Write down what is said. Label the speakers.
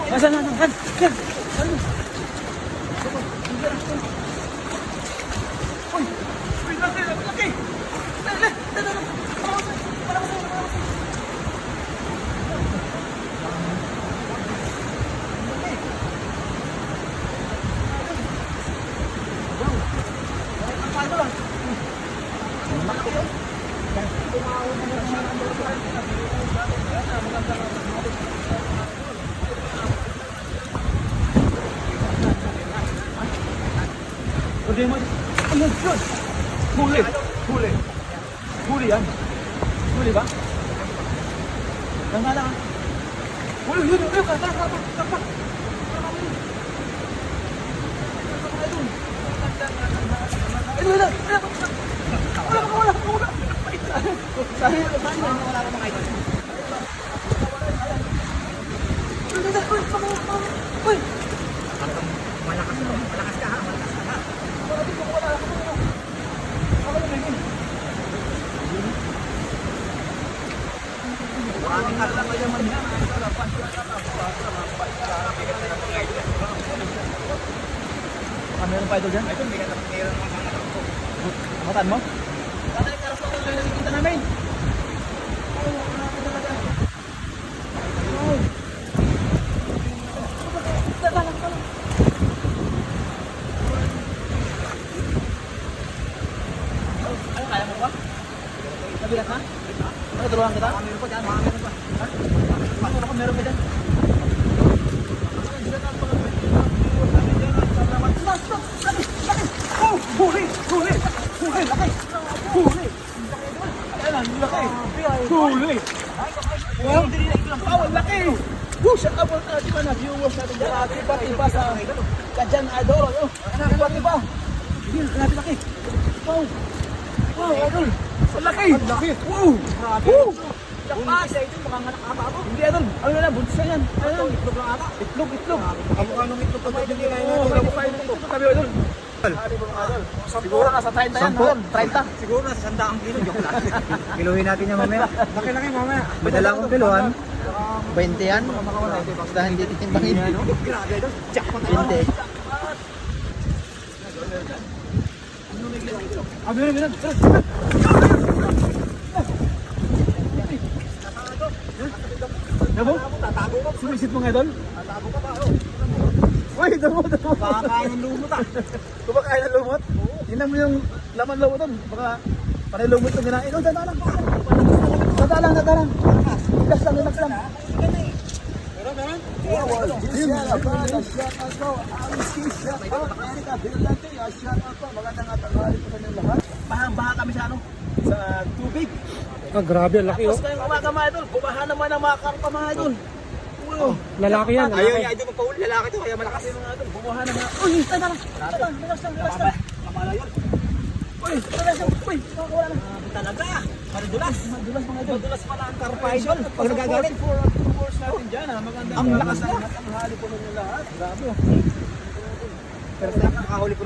Speaker 1: Nasaan na? Han! Yan! Ano? Uy! Uy! Laki! Laki! Laki! Huli mo. Ayun, yun. Huli. Huli. Huli yan. Huli ba? Tanga lang. Huli, yun. Ayun, tapak. Ayun. Wala. Saan wala ka mga idol? Uy! Malakas ka ha? Maraming alam kayo man yan. Meron pa ito dyan? Ito, meron mga matan mo? Tatay, karas ako na nakikita namin. Kaya mo ba? Nabigat na? Ano, turuan kita? Meron pa dyan, meron pa. Ha? Meron pa dyan. Huli! Laki! Huli! Ayan, laki! Huli! Wow! Ang laki! Shout out natin mga viewers natin dyan. Iba-iba sa Kadyan Adoro. Iba-iba. Laki! Wow! Wow, idol! Ang laki! Wow! Jackpot! Ito mga nakakaba ako. Hindi, idol. Ano na, buntis na yan. Itlog lang ata. Itlog. Kamukha nung itlog pa tayo din kayo. Ito kami, idol. Siguro nasa 30 yan. 30.
Speaker 2: Siguro nasa 100 kilo. Joke lang. Kiluhin natin yan mamaya. Laki mamaya. May dala akong kiluhan.
Speaker 1: 20 yan. Basta hindi titimbangin.
Speaker 2: Grabe idol. Jackpot.
Speaker 1: 20. Bilang. Nabo?
Speaker 2: Tatago ko.
Speaker 1: Sumisit mo nga doon?
Speaker 2: Tatago ka pa.
Speaker 1: Uy, damo.
Speaker 2: Baka ng lumot ah.
Speaker 1: Kumakain ng lumot? Tingnan mo yung laman lumot doon. Baka panay lumot na ginain. Oh, dada lang. Relax lang.
Speaker 2: Meron?
Speaker 1: Bahang-baha kami sa ano? Sa tubig.
Speaker 2: Grabe, laki
Speaker 1: Tapos ngayong umaga mga idol, bumaha naman ang mga karpa mga idol.
Speaker 2: Lalaki yan. Ayaw niya idol magpahuli. Lalaki to kaya malakas.
Speaker 1: Mga idol, bumaha naman. Uy, tara. Relax lang.
Speaker 2: Kamala yun.
Speaker 1: Uy, relax lang. Uy, wala na.
Speaker 2: Talaga. Madulas
Speaker 1: Mga idol.
Speaker 2: Madulas pala ang karpa idol. Pag nagagalit.
Speaker 1: 44 viewers natin dyan ha. Maganda.
Speaker 2: Ang lakas na.
Speaker 1: Ang hali po ng lahat. Grabe.
Speaker 2: Pero nakakahuli po